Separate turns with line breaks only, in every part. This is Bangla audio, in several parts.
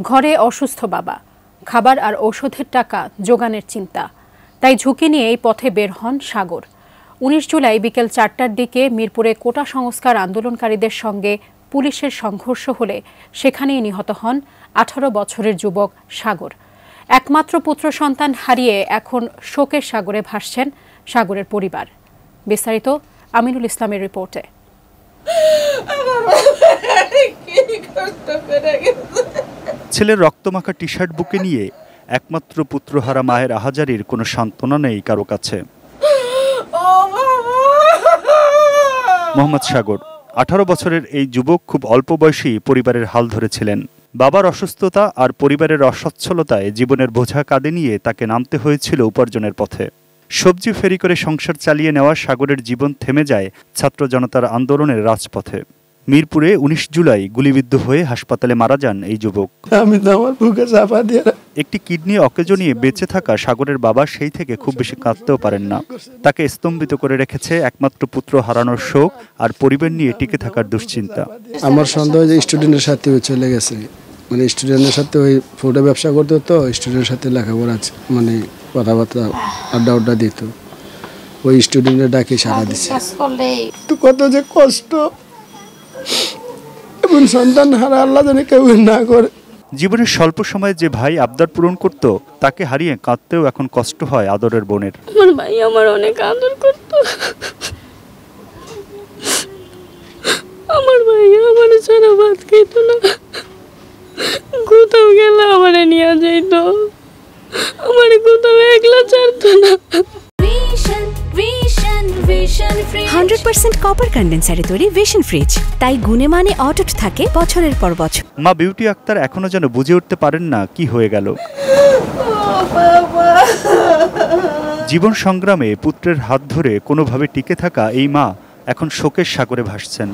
ঘরে অসুস্থ বাবা, খাবার আর ঔষধের টাকা জোগানের চিন্তা, তাই ঝুঁকি নিয়ে এই পথে বের হন সাগর। ১৯ জুলাই বিকেল ৪টার দিকে মিরপুরে কোটা সংস্কার আন্দোলনকারীদের সঙ্গে পুলিশের সংঘর্ষ হলে সেখানেই নিহত হন ১৮ বছরের যুবক সাগর। একমাত্র পুত্র সন্তান হারিয়ে এখন শোকের সাগরে ভাসছেন সাগরের পরিবার। বিস্তারিত আমিনুল ইসলামের রিপোর্টে।
ছেলের রক্তমাখা টি শার্ট বুকে নিয়ে একমাত্র পুত্রহারা মায়ের আহাজারির কোনো সান্ত্বনা নেই কারো কাছে। মোহাম্মদ সাগর ১৮ বছরের এই যুবক খুব অল্প বয়সেই পরিবারের হাল ধরেছিলেন। বাবার অসুস্থতা আর পরিবারের অসচ্ছলতায় জীবনের বোঝা কাঁধে নিয়ে তাকে নামতে হয়েছিল উপার্জনের পথে। সবজি ফেরি করে সংসার চালিয়ে নেওয়া সাগরের জীবন থেমে যায় ছাত্র জনতার আন্দোলনের রাজপথে। মিরপুরে ১৯ জুলাই গুলিবিদ্ধ হয়ে হাসপাতালে মারা যান এই যুবক। একটি কিডনি অকেজো নিয়ে বেঁচে থাকা সাগরের বাবা সেই থেকে খুব বেশি কাঁদতেও পারেন না। তাকে স্তম্ভিত করে রেখেছে একমাত্র পুত্র হারানোর শোক আর পরিবার নিয়ে টিকে থাকার দুশ্চিন্তা।
আমার সন্দেহ যে স্টুডেন্টের সাথে চলে গেছে, মানে স্টুডেন্টের সাথে ওই ফুডে ব্যবসা করতো, তো স্টুডেন্টের সাথে লেখাপড়া মানে কথাবার্তা আড্ডা দিত, ওই স্টুডেন্টের ডাকে সাড়া দিচ্ছে। তো কত যে কষ্ট, এবং সন্তান হারা আল্লাহ জানে কেউ না করে।
জীবনের স্বল্প সময়ে যে ভাই আবদার পূরণ করত, তাকে হারিয়ে কাঁদতেও এখন কষ্ট হয় আদরের বোনের।
আমার ভাই আমার অনেক আদর করত, আমার ভাই আমার ছাড়া ভাত খেত না, কোথাও গেলে আমারে নিয়ে যাইত, আমার কোথাও একলা ছাড়তো না।
100% কপার কন্ডেন্সারে তৈরি ভিশন ফ্রিজ, তাই গুণে মানে অটুট থাকে বছরের পর বছর।
মা বিউটি আক্তার এখনো যেন বুঝে উঠতে পারেন না কি হয়ে গেল। জীবন সংগ্রামে পুত্রের হাত ধরে কোনোভাবে টিকে থাকা এই মা এখন শোকের সাগরে ভাসছেন।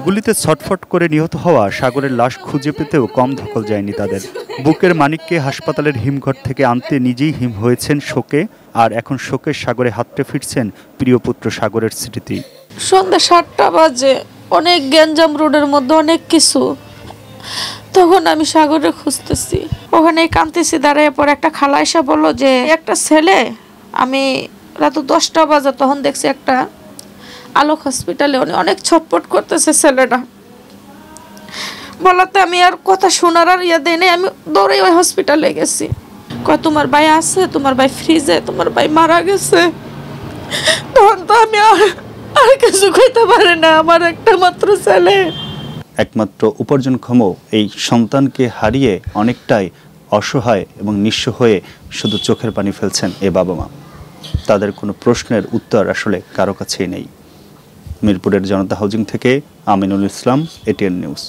গুলিতে ছটফট করে নিহত হওয়া সাগরের লাশ খুঁজে পেতেও কম ধকল যায়নি তাদের। বুকের মানিককে হাসপাতালের হিমঘর থেকে আনতে নিজেই হিম হয়েছেন শোকে, আর এখন শোকের সাগরে হাতড়ে ফিরছেন প্রিয় পুত্র সাগরের স্মৃতি।
সন্ধ্যা ৭টা বাজে, অনেক গ্যাঞ্জাম রোডের মধ্যে অনেক কিছু, তখন আমি সাগরে খুঁজতেছি, ওখানে কাঁদতেছি। দাঁড়িয়ে পর একটা খালা এসে বললো যে একটা ছেলে, আমি রাত 10টা বাজে তখন দেখছি একটা আলোক হসপিটালে অনেক ছটপট করতেছে ছেলেটা। বলাতে আমি আর কথা শোনার আর দেই নাই, আমি দৌড়ে ওই হসপিটালে গেছি। কয় তোমার ভাই আছে, তোমার ভাই ফ্রিজে, তোমার ভাই মারা গেছে। তখন তো আমি আর কিছু কইতে পারি না, আমার একটা মাত্র ছেলে।
একমাত্র উপার্জনক্ষম এই সন্তানকে হারিয়ে অনেকটাই অসহায় এবং নিঃস্ব হয়ে শুধু চোখের পানি ফেলছেন এ বাবা মা। তাদের কোনো প্রশ্নের উত্তর আসলে কারো কাছেই নেই। মিরপুরের জনতা হাউজিং থেকে আমিনুল ইসলাম, এটিএন নিউজ।